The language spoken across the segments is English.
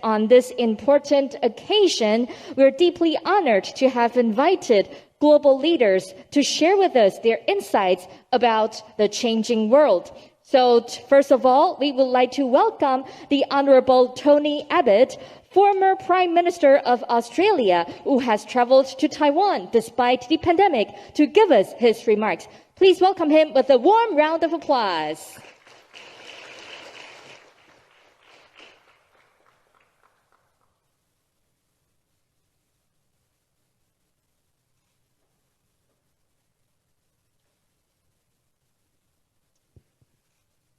On this important occasion, we're deeply honored to have invited global leaders to share with us their insights about the changing world. So first of all, we would like to welcome the Honorable Tony Abbott, former Prime Minister of Australia, who has traveled to Taiwan despite the pandemic, to give us his remarks. Please welcome him with a warm round of applause.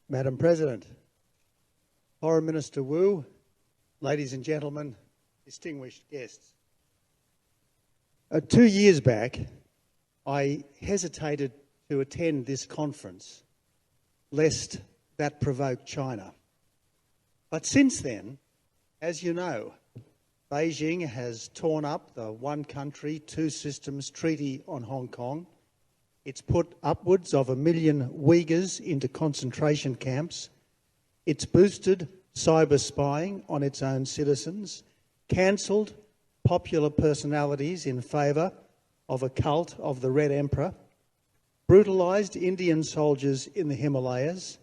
Madam President, Foreign Minister Wu, ladies and gentlemen, distinguished guests. 2 years back, I hesitated to attend this conference, lest that provoke China. But since then, as you know, Beijing has torn up the one country, two systems treaty on Hong Kong. It's put upwards of 1 million Uyghurs into concentration camps. It's boosted cyber spying on its own citizens, cancelled popular personalities in favour of a cult of the Red Emperor, brutalised Indian soldiers in the Himalayas,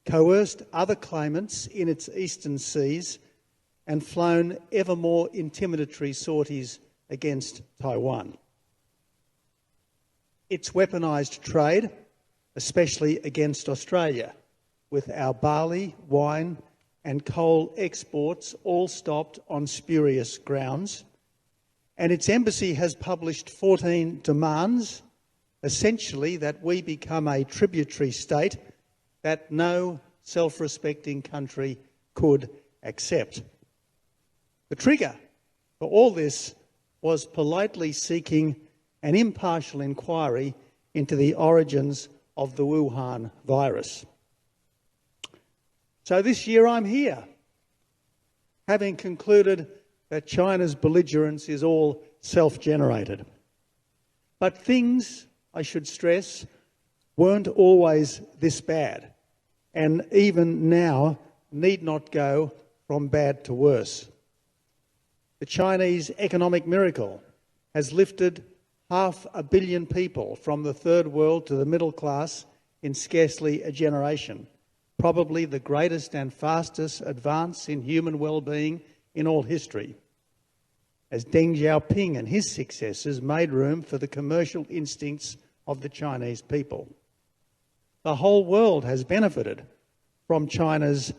coerced other claimants in its eastern seas, and flown ever more intimidatory sorties against Taiwan. It's weaponised trade, especially against Australia, with our barley, wine and coal exports all stopped on spurious grounds. And its embassy has published 14 demands, essentially that we become a tributary state that no self-respecting country could accept. The trigger for all this was politely seeking an impartial inquiry into the origins of the Wuhan virus. So this year I'm here, having concluded that China's belligerence is all self-generated. But things, I should stress, weren't always this bad, and even now need not go from bad to worse. The Chinese economic miracle has lifted 500 million people from the third world to the middle class in scarcely a generation, probably the greatest and fastest advance in human well-being in all history, as Deng Xiaoping and his successors made room for the commercial instincts of the Chinese people. The whole world has benefited from China's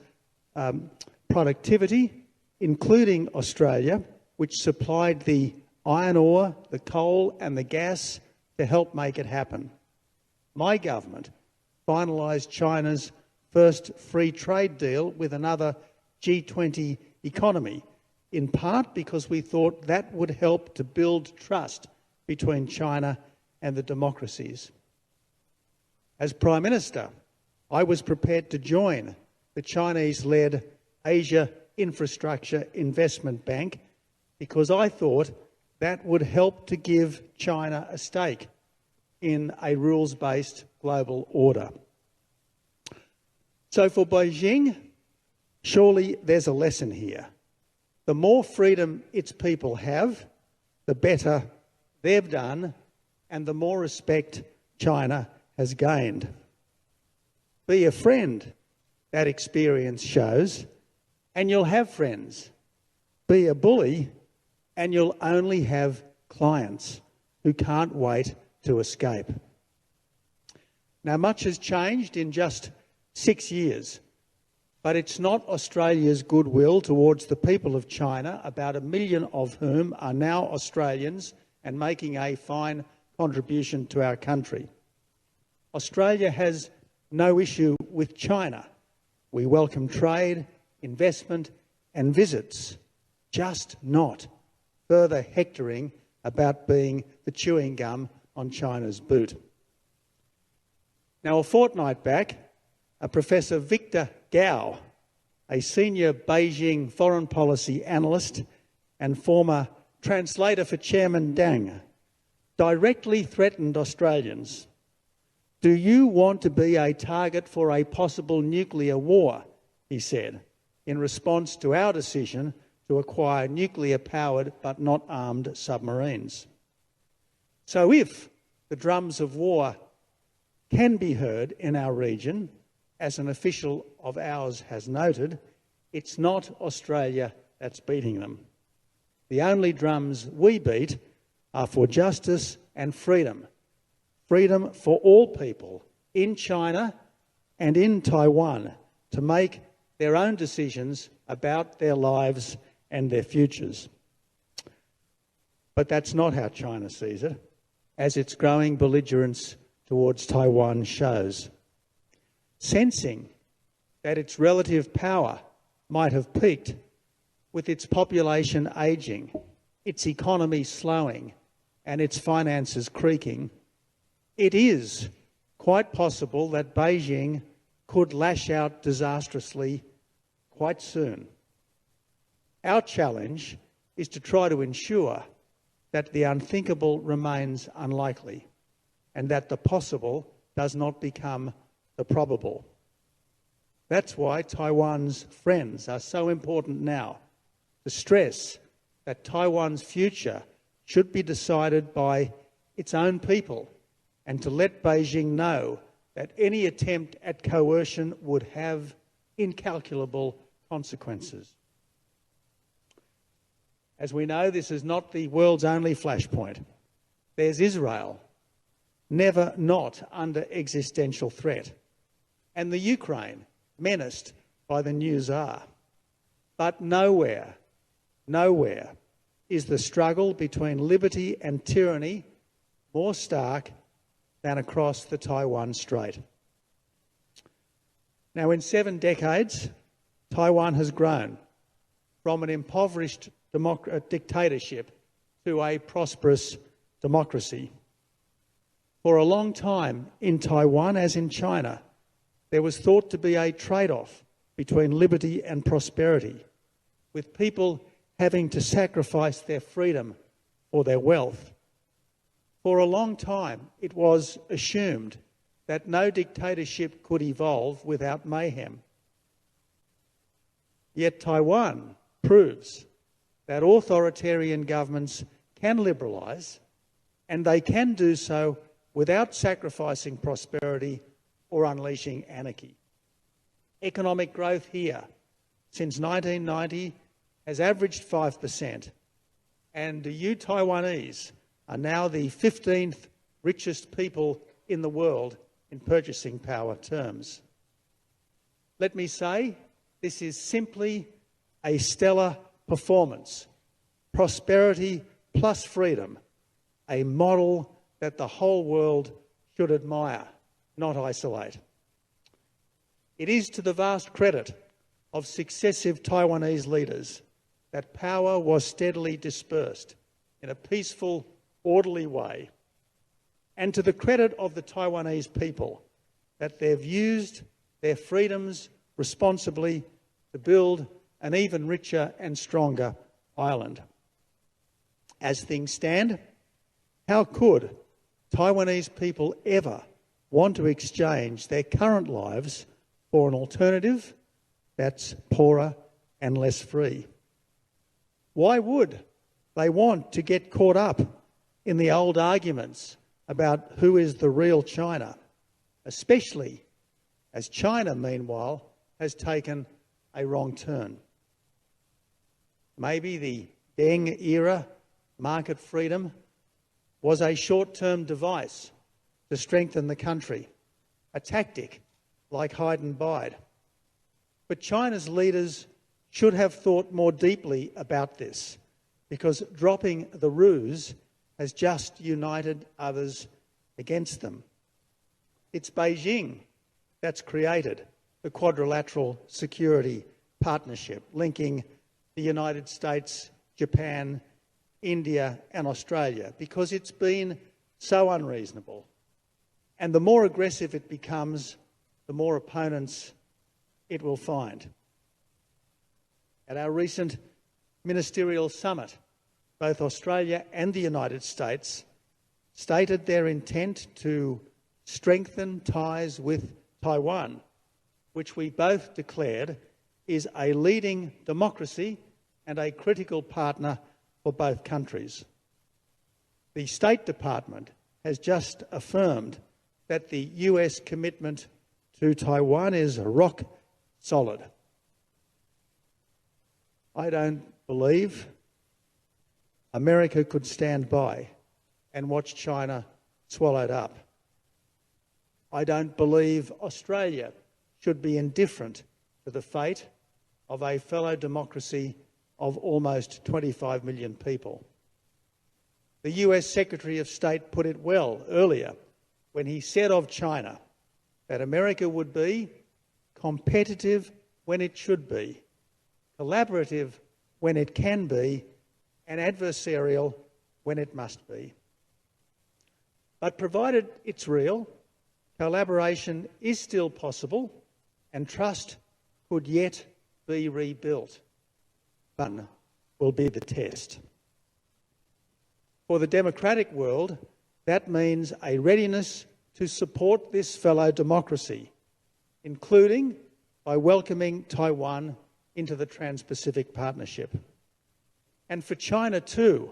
productivity, including Australia, which supplied the iron ore, the coal and the gas to help make it happen. My government finalised China's first free trade deal with another G20 economy, in part because we thought that would help to build trust between China and the democracies. As Prime Minister, I was prepared to join the Chinese-led Asia Infrastructure Investment Bank because I thought that would help to give China a stake in a rules-based global order. So for Beijing, surely there's a lesson here. The more freedom its people have, the better they've done and the more respect China has gained. Be a friend, that experience shows, and you'll have friends. Be a bully, and you'll only have clients who can't wait to escape. Now, much has changed in just 6 years, but it's not Australia's goodwill towards the people of China, about 1 million of whom are now Australians and making a fine contribution to our country. Australia has no issue with China. We welcome trade, investment and visits, just not further hectoring about being the chewing gum on China's boot. Now, a fortnight back, Professor Victor Gao, a senior Beijing foreign policy analyst and former translator for Chairman Deng, directly threatened Australians. "Do you want to be a target for a possible nuclear war?" he said, in response to our decision to acquire nuclear-powered but not armed submarines. So if the drums of war can be heard in our region, as an official of ours has noted, it's not Australia that's beating them. The only drums we beat are for justice and freedom. Freedom for all people in China and in Taiwan to make their own decisions about their lives and their futures. But that's not how China sees it, as its growing belligerence towards Taiwan shows. Sensing that its relative power might have peaked with its population ageing, its economy slowing, and its finances creaking, it is quite possible that Beijing could lash out disastrously quite soon. Our challenge is to try to ensure that the unthinkable remains unlikely and that the possible does not become the probable. That's why Taiwan's friends are so important now, to stress that Taiwan's future should be decided by its own people and to let Beijing know that any attempt at coercion would have incalculable consequences. As we know, this is not the world's only flashpoint. There's Israel, never not under existential threat, and the Ukraine, menaced by the new Tsar. But nowhere is the struggle between liberty and tyranny more stark than across the Taiwan Strait. Now, in 7 decades, Taiwan has grown from an impoverished dictatorship to a prosperous democracy. For a long time in Taiwan, as in China, there was thought to be a trade-off between liberty and prosperity, with people having to sacrifice their freedom or their wealth. For a long time, it was assumed that no dictatorship could evolve without mayhem. Yet Taiwan proves that authoritarian governments can liberalise, and they can do so without sacrificing prosperity or unleashing anarchy. Economic growth here since 1990 has averaged 5%, and you Taiwanese are now the 15th richest people in the world in purchasing power terms. Let me say, this is simply a stellar performance. Prosperity plus freedom, a model that the whole world should admire, not isolate. It is to the vast credit of successive Taiwanese leaders that power was steadily dispersed in a peaceful, orderly way, and to the credit of the Taiwanese people that they've used their freedoms responsibly to build an even richer and stronger island. As things stand, how could Taiwanese people ever want to exchange their current lives for an alternative that's poorer and less free? Why would they want to get caught up in the old arguments about who is the real China, especially as China, meanwhile, has taken a wrong turn? Maybe the Deng era market freedom was a short-term device to strengthen the country, a tactic like hide and bide. But China's leaders should have thought more deeply about this, because dropping the ruse has just united others against them. It's Beijing that's created the Quadrilateral Security Partnership, linking the United States, Japan, India and Australia, because it's been so unreasonable. And the more aggressive it becomes, the more opponents it will find. At our recent ministerial summit, both Australia and the United States stated their intent to strengthen ties with Taiwan, which we both declared is a leading democracy and a critical partner for both countries. The State Department has just affirmed that the US commitment to Taiwan is rock solid. I don't believe America could stand by and watch China swallowed up. I don't believe Australia should be indifferent to the fate of a fellow democracy of almost 25 million people. The US Secretary of State put it well earlier when he said of China that America would be competitive when it should be, collaborative when it can be, and adversarial when it must be. But provided it's real, collaboration is still possible and trust could yet be rebuilt. One will be the test. For the democratic world, that means a readiness to support this fellow democracy, including by welcoming Taiwan into the Trans-Pacific Partnership. And for China too,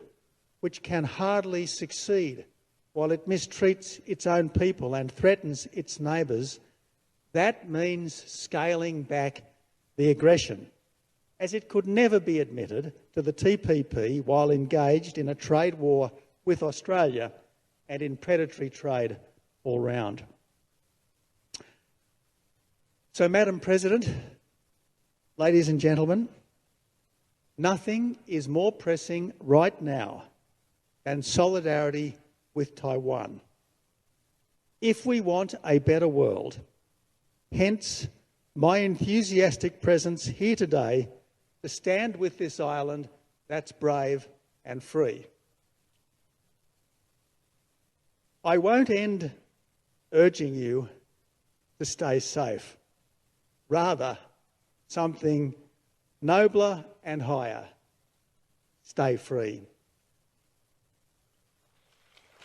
which can hardly succeed while it mistreats its own people and threatens its neighbours, that means scaling back the aggression, as it could never be admitted to the TPP while engaged in a trade war with Australia and in predatory trade all round. So, Madam President, ladies and gentlemen, nothing is more pressing right now than solidarity with Taiwan. If we want a better world, hence my enthusiastic presence here today to stand with this island that's brave and free. I won't end urging you to stay safe. Rather, something nobler and higher. Stay free.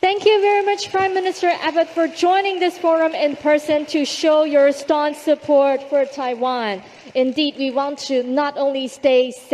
Thank you very much, Prime Minister Abbott, for joining this forum in person to show your staunch support for Taiwan. Indeed, we want to not only stay safe,